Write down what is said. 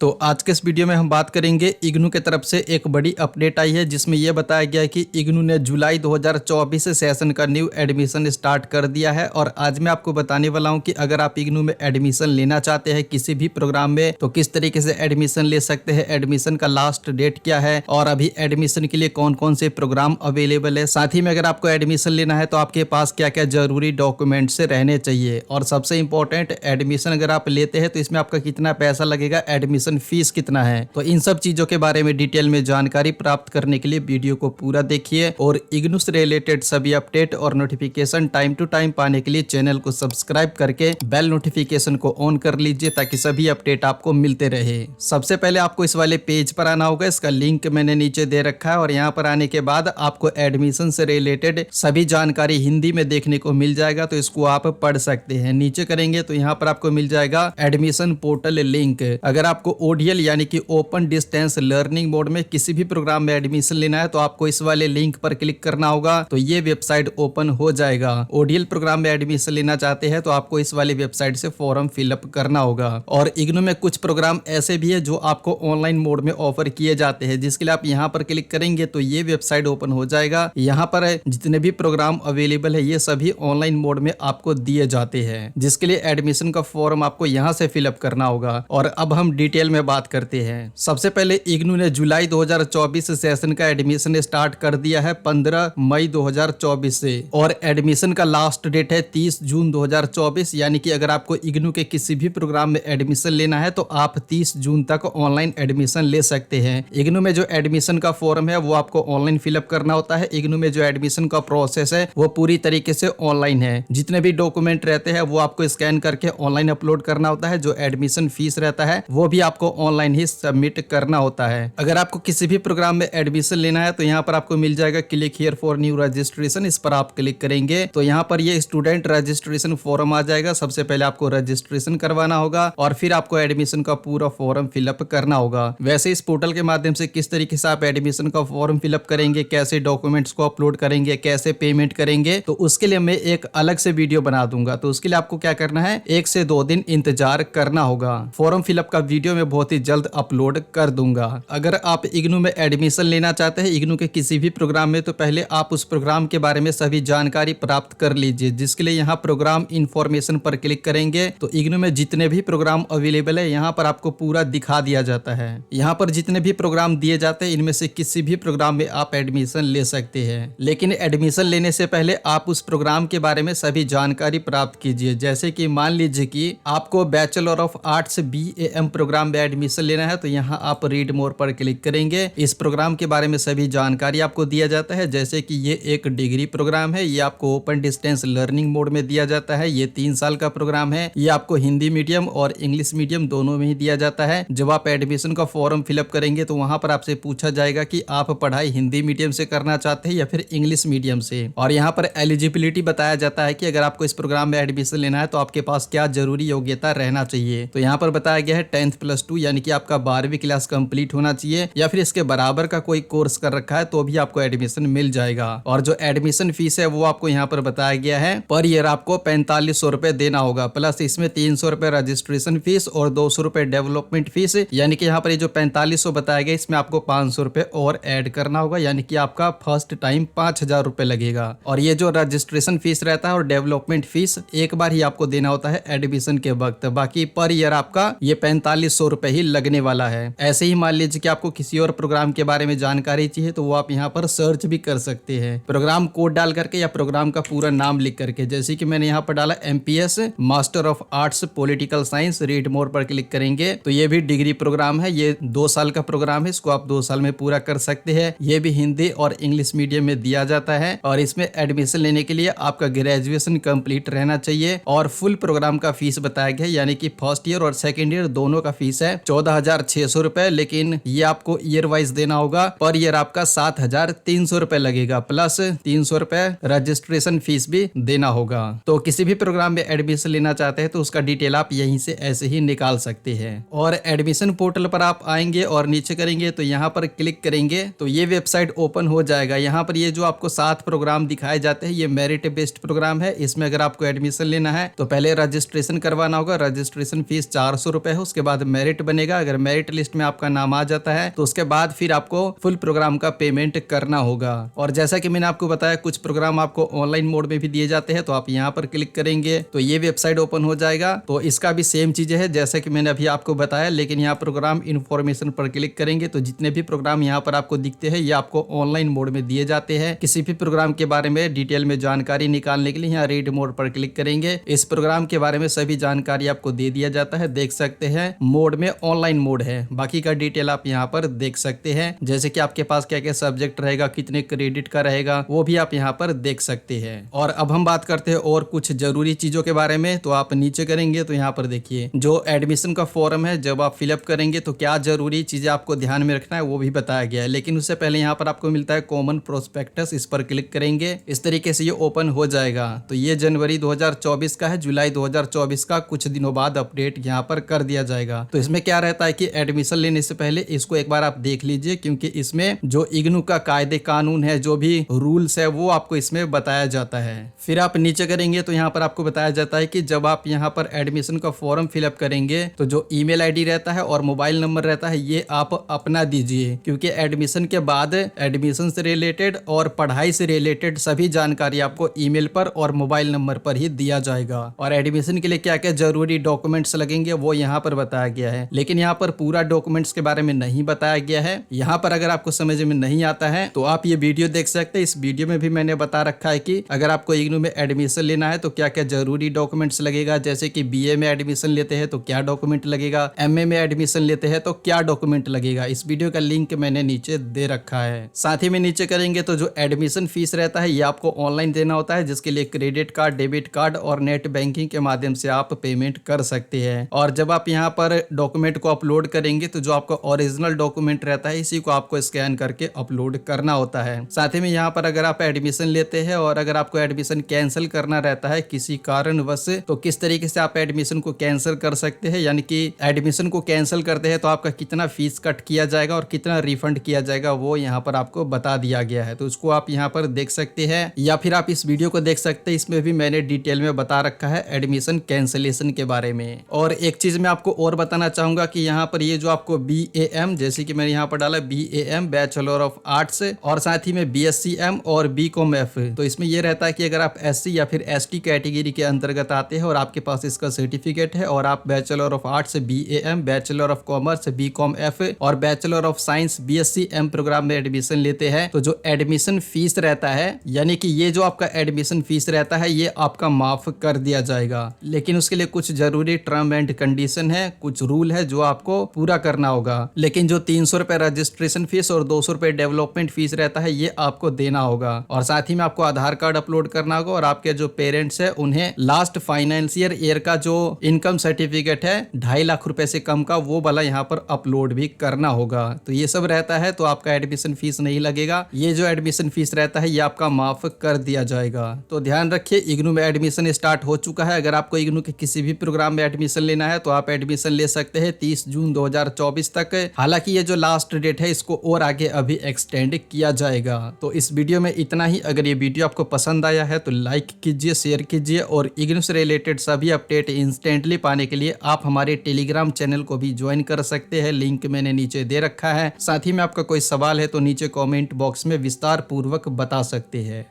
तो आज के इस वीडियो में हम बात करेंगे इग्नू की तरफ से एक बड़ी अपडेट आई है जिसमें यह बताया गया है कि इग्नू ने जुलाई 2024 सेशन का न्यू एडमिशन स्टार्ट कर दिया है। और आज मैं आपको बताने वाला हूं कि अगर आप इग्नू में एडमिशन लेना चाहते हैं किसी भी प्रोग्राम में तो किस तरीके से एडमिशन ले सकते हैं, एडमिशन का लास्ट डेट क्या है और अभी एडमिशन के लिए कौन कौन से प्रोग्राम अवेलेबल है। साथ ही में अगर आपको एडमिशन लेना है तो आपके पास क्या क्या जरूरी डॉक्यूमेंट्स रहने चाहिए और सबसे इंपॉर्टेंट एडमिशन अगर आप लेते हैं तो इसमें आपका कितना पैसा लगेगा, एडमिशन फीस कितना है। तो इन सब चीजों के बारे में डिटेल में जानकारी प्राप्त करने के लिए वीडियो को पूरा देखिए और इग्नू से रिलेटेड सभी अपडेट और नोटिफिकेशन टाइम टू टाइम पाने के लिए चैनल को सब्सक्राइब करके बेल नोटिफिकेशन को ऑन कर लीजिए ताकि सभी अपडेट आपको मिलते रहे। सबसे पहले आपको इस वाले पेज पर आना होगा, इसका लिंक मैंने नीचे दे रखा है और यहाँ पर आने के बाद आपको एडमिशन से रिलेटेड सभी जानकारी हिंदी में देखने को मिल जाएगा, तो इसको आप पढ़ सकते हैं। नीचे करेंगे तो यहाँ पर आपको मिल जाएगा एडमिशन पोर्टल लिंक। अगर आपको ओडीएल यानी कि ओपन डिस्टेंस लर्निंग मोड में किसी भी प्रोग्राम में एडमिशन लेना है तो आपको इस वाले लिंक पर क्लिक करना होगा, तो ये वेबसाइट ओपन हो जाएगा। ओडीएल प्रोग्राम में एडमिशन लेना चाहते हैं तो आपको इस वाली वेबसाइट से फॉर्म फिलअप करना होगा। और इग्नू में कुछ प्रोग्राम ऐसे भी है जो आपको ऑनलाइन मोड में ऑफर किए जाते हैं, जिसके लिए आप यहाँ पर क्लिक करेंगे तो ये वेबसाइट ओपन हो जाएगा। यहाँ पर जितने भी प्रोग्राम अवेलेबल है ये सभी ऑनलाइन मोड में आपको दिए जाते हैं, जिसके लिए एडमिशन का फॉर्म आपको यहाँ से फिलअप करना होगा। और अब हम डिटेल में बात करते हैं। सबसे पहले इग्नू ने जुलाई 2024 सेशन का एडमिशन स्टार्ट कर दिया है 15 मई 2024 से और एडमिशन का लास्ट डेट है 30 जून 2024। यानी कि अगर आपको इग्नू के किसी भी प्रोग्राम में एडमिशन लेना है तो आप 30 जून तक ऑनलाइन एडमिशन ले सकते हैं। इग्नू में जो एडमिशन का फॉर्म है वो आपको ऑनलाइन फिलअप करना होता है। इग्नू में जो एडमिशन का प्रोसेस है वो पूरी तरीके से ऑनलाइन है। जितने भी डॉक्यूमेंट रहते हैं वो आपको स्कैन करके ऑनलाइन अपलोड करना होता है। जो एडमिशन फीस रहता है वो भी आपको ऑनलाइन ही सबमिट करना होता है। अगर आपको किसी भी प्रोग्राम में एडमिशन लेना है तो यहाँ पर आपको मिल जाएगा click here for new registration. इस पर आप क्लिक करेंगे तो यहाँ पर ये स्टूडेंट रजिस्ट्रेशन फॉर्म आ जाएगा। सबसे पहले आपको रजिस्ट्रेशन करवाना होगा और फिर आपको एडमिशन का पूरा फॉर्म फिलअप करना होगा। वैसे इस पोर्टल के माध्यम से किस तरीके से आप एडमिशन का फॉर्म फिलअप करेंगे, कैसे डॉक्यूमेंट्स को अपलोड करेंगे, कैसे पेमेंट करेंगे, तो उसके लिए मैं एक अलग से वीडियो बना दूंगा। तो उसके लिए आपको क्या करना है, 1 से 2 दिन इंतजार करना होगा। फॉर्म फिलअप का वीडियो मैं बहुत ही जल्द अपलोड कर दूंगा। अगर आप इग्नू में एडमिशन लेना चाहते हैं इग्नू के किसी भी प्रोग्राम में तो पहले आप उस प्रोग्राम के बारे में सभी जानकारी प्राप्त कर लीजिए, जिसके लिए यहाँ प्रोग्राम इंफॉर्मेशन पर क्लिक करेंगे तो इग्नू में जितने भी प्रोग्राम अवेलेबल है यहाँ पर आपको पूरा दिखा दिया जाता है। यहाँ पर जितने भी प्रोग्राम दिए जाते हैं इनमें से किसी भी प्रोग्राम में आप एडमिशन ले सकते हैं। लेकिन एडमिशन लेने से पहले आप उस प्रोग्राम के बारे में सभी जानकारी प्राप्त कीजिए। जैसे कि मान लीजिए कि आपको bachelor of arts BAM programme में एडमिशन लेना है तो यहाँ आप रीड मोर पर क्लिक करेंगे। इस प्रोग्राम के बारे में सभी जानकारी आपको दिया जाता है, जैसे कि ये एक डिग्री प्रोग्राम है, ये आपको ओपन डिस्टेंस लर्निंग मोड में दिया जाता है, ये 3 साल का प्रोग्राम है, ये आपको हिंदी मीडियम और इंग्लिश मीडियम दोनों में ही दिया जाता है। जब आप एडमिशन का फॉर्म फिलअप करेंगे तो वहां पर आपसे पूछा जाएगा कि आप पढ़ाई हिंदी मीडियम से करना चाहते हैं या फिर इंग्लिश मीडियम से। और यहाँ पर एलिजिबिलिटी बताया जाता है कि अगर आपको इस प्रोग्राम में एडमिशन लेना है तो आपके पास क्या जरूरी योग्यता रहना चाहिए। तो यहाँ पर बताया गया है 10th+2 यानी कि आपका 12वीं क्लास कंप्लीट होना चाहिए या फिर इसके बराबर का कोई कोर्स कर रखा है तो भी आपको एडमिशन मिल जाएगा। और जो एडमिशन फीस है वो आपको यहाँ पर बताया गया है पर ईयर आपको 4500 रुपए देना होगा, प्लस इसमें 300 रुपए रजिस्ट्रेशन फीस और 200 रुपए डेवलपमेंट फीस। यानी कि यहाँ पर ये जो 4500 बताया गया इसमें आपको 500 रुपए और ऐड करना होगा, यानी कि आपका फर्स्ट टाइम 5000 रुपए लगेगा। और ये जो रजिस्ट्रेशन फीस रहता है और डेवलपमेंट फीस एक बार ही आपको देना होता है एडमिशन के वक्त, बाकी पर ईयर आपका ये 4500 रुपए ही लगने वाला है। ऐसे ही मान लीजिए कि आपको किसी और प्रोग्राम के बारे में जानकारी चाहिए तो वो आप यहाँ पर सर्च भी कर सकते हैं, प्रोग्राम कोड डाल करके या प्रोग्राम का पूरा नाम लिख करके। जैसे कि मैंने यहाँ पर डाला MPS master of arts political science, read more पर क्लिक करेंगे तो ये भी डिग्री प्रोग्राम है, ये 2 साल का प्रोग्राम है, इसको आप 2 साल में पूरा कर सकते हैं। ये भी हिंदी और इंग्लिश मीडियम में दिया जाता है और इसमें एडमिशन लेने के लिए आपका ग्रेजुएशन कंप्लीट रहना चाहिए। और फुल प्रोग्राम का फीस बताया गया है, यानी कि फर्स्ट ईयर और सेकेंड ईयर दोनों का फीस है 14,600 रुपए, लेकिन ये आपको ईयर वाइज देना होगा। पर ईयर आपका 7,300 रुपए लगेगा, प्लस 300 रुपए रजिस्ट्रेशन फीस भी देना होगा। तो किसी भी प्रोग्राम में एडमिशन लेना चाहते हैं तो उसका डिटेल आप यहीं से ऐसे ही निकाल सकते हैं। और एडमिशन पोर्टल पर आप आएंगे और नीचे करेंगे तो यहाँ पर क्लिक करेंगे तो ये वेबसाइट ओपन हो जाएगा। यहाँ पर ये जो आपको 7 प्रोग्राम दिखाए जाते हैं ये मेरिट बेस्ड प्रोग्राम है। इसमें अगर आपको एडमिशन लेना है तो पहले रजिस्ट्रेशन करवाना होगा, रजिस्ट्रेशन फीस 400 रुपए है, उसके बाद मेरिट मेरिट बनेगा। अगर मेरिट लिस्ट में आपका नाम आ जाता है तो उसके बाद फिर आपको फुल प्रोग्राम का पेमेंट करना होगा। और जैसा कि मैंने आपको बताया कुछ प्रोग्राम आपको ऑनलाइन मोड में भी दिए जाते हैं, तो आप यहाँ पर क्लिक करेंगे तो ये वेबसाइट ओपन हो जाएगा। तो इसका भी सेम चीजें है जैसा कि मैंने अभी आपको बताया, लेकिन यहाँ प्रोग्राम इन्फॉर्मेशन पर क्लिक करेंगे तो जितने भी प्रोग्राम यहाँ पर आपको दिखते हैं ये आपको ऑनलाइन मोड में दिए जाते हैं। किसी भी प्रोग्राम के बारे में डिटेल में जानकारी निकालने के लिए यहाँ रीड मोड पर क्लिक करेंगे। इस प्रोग्राम के बारे में सभी जानकारी आपको दे दिया जाता है। देख सकते हैं मोड में ऑनलाइन मोड है, बाकी का डिटेल आप यहाँ पर देख सकते हैं, जैसे कि आपके पास क्या क्या सब्जेक्ट रहेगा, कितने क्रेडिट का रहेगा, वो भी आप यहाँ पर देख सकते हैं। और अब हम बात करते हैं और कुछ जरूरी चीजों के बारे में। तो आप नीचे करेंगे तो यहाँ पर देखिए जो एडमिशन का फॉर्म है जब आप फिलअप करेंगे तो क्या जरूरी चीजें आपको ध्यान में रखना है वो भी बताया गया है। लेकिन उससे पहले यहाँ पर आपको मिलता है कॉमन प्रोस्पेक्टस, इस पर क्लिक करेंगे इस तरीके से ये ओपन हो जाएगा। तो ये जनवरी 2024 का है, जुलाई 2024 का कुछ दिनों बाद अपडेट यहाँ पर कर दिया जाएगा। तो इसमें क्या रहता है कि एडमिशन लेने से पहले इसको एक बार आप देख लीजिए, क्योंकि इसमें जो इग्नू का कायदे कानून है, जो भी रूल्स है वो आपको इसमें बताया जाता है। फिर आप नीचे करेंगे तो यहाँ पर आपको बताया जाता है कि जब आप यहाँ पर एडमिशन का फॉर्म फिलअप करेंगे तो जो ईमेल आईडी रहता है और मोबाइल नंबर रहता है ये आप अपना दीजिए, क्योंकि एडमिशन के बाद एडमिशन से रिलेटेड और पढ़ाई से रिलेटेड सभी जानकारी आपको ईमेल पर और मोबाइल नंबर पर ही दिया जाएगा। और एडमिशन के लिए क्या क्या जरूरी डॉक्यूमेंट्स लगेंगे वो यहाँ पर बताया गया है, लेकिन यहाँ पर पूरा डॉक्यूमेंट्स के बारे में नहीं बताया गया है। यहाँ पर अगर आपको समझ में नहीं आता है तो आप ये वीडियो देख सकते हैं। इस वीडियो में भी मैंने बता रखा है कि अगर आपको इग्नू में एडमिशन लेना है तो क्या क्या जरूरी डॉक्यूमेंट्स लगेगा, जैसे कि बीए में एडमिशन लेते हैं तो क्या डॉक्यूमेंट लगेगा, एमए में एडमिशन लेते हैं तो क्या डॉक्यूमेंट लगेगा। इस वीडियो का लिंक मैंने नीचे दे रखा है। साथ ही में नीचे करेंगे तो जो एडमिशन फीस रहता है ये आपको ऑनलाइन देना होता है, जिसके लिए क्रेडिट कार्ड, डेबिट कार्ड और नेट बैंकिंग के माध्यम से आप पेमेंट कर सकते हैं। और जब आप यहाँ पर डॉक्यूमेंट को अपलोड करेंगे तो जो आपका ओरिजिनल डॉक्यूमेंट रहता है इसी को आपको स्कैन करके अपलोड करना होता है। साथ ही में यहाँ पर अगर आप एडमिशन लेते हैं और अगर आपको एडमिशन कैंसिल करना रहता है किसी कारणवश, तो किस तरीके से आप एडमिशन को कैंसिल कर सकते हैं, यानी कि एडमिशन को कैंसिल करते हैं तो आपका कितना फीस कट किया जाएगा और कितना रिफंड किया जाएगा वो यहाँ पर आपको बता दिया गया है। तो उसको आप यहाँ पर देख सकते हैं, या फिर आप इस वीडियो को देख सकते हैं, इसमें भी मैंने डिटेल में बता रखा है एडमिशन कैंसिलेशन के बारे में। और एक चीज मैं आपको और बताना चाहूंगा कि यहाँ पर ये जो आपको BAM, जैसे कि मैंने यहाँ पर डाला BAM बैचलर ऑफ आर्ट्स, और साथ ही में BScM और BComF, तो इसमें ये रहता है कि अगर आप SC या फिर ST कैटेगरी के अंतर्गत आते हैं और आपके पास इसका सर्टिफिकेट है और आप bachelor of arts BAM, bachelor of commerce BComF और bachelor of science BScM programme में एडमिशन लेते हैं, तो जो एडमिशन फीस रहता है, यानी कि ये जो आपका एडमिशन फीस रहता है ये आपका माफ कर दिया जाएगा। लेकिन उसके लिए कुछ जरूरी टर्म एंड कंडीशन है, कुछ रूल है जो आपको पूरा करना होगा। लेकिन जो 300 रुपए रजिस्ट्रेशन फीस और 200 रुपए डेवलपमेंट फीस रहता है ये आपको देना होगा। और साथ ही में आपको आधार कार्ड अपलोड करना होगा और आपके जो पेरेंट्स है उन्हें लास्ट फाइनेंशियल ईयर का जो इनकम सर्टिफिकेट है 2.5 लाख रुपए से कम का वो वाला यहाँ पर अपलोड भी करना होगा। तो ये सब रहता है तो आपका एडमिशन फीस नहीं लगेगा, ये जो एडमिशन फीस रहता है ये आपका माफ कर दिया जाएगा। तो ध्यान रखिए इग्नू में एडमिशन स्टार्ट हो चुका है। अगर आपको इग्नू के किसी भी प्रोग्राम में एडमिशन लेना है तो आप एडमिशन ले सकते हैं 30 जून 2024 तक। हालांकि ये जो लास्ट डेट है इसको और आगे अभी एक्सटेंड किया जाएगा। तो इस वीडियो में इतना ही। अगर ये वीडियो आपको पसंद आया है तो लाइक कीजिए, शेयर कीजिए, और इग्नू से रिलेटेड सभी अपडेट इंस्टेंटली पाने के लिए आप हमारे टेलीग्राम चैनल को भी ज्वाइन कर सकते हैं, लिंक मैंने नीचे दे रखा है। साथ ही में आपका कोई सवाल है तो नीचे कॉमेंट बॉक्स में विस्तार पूर्वक बता सकते हैं।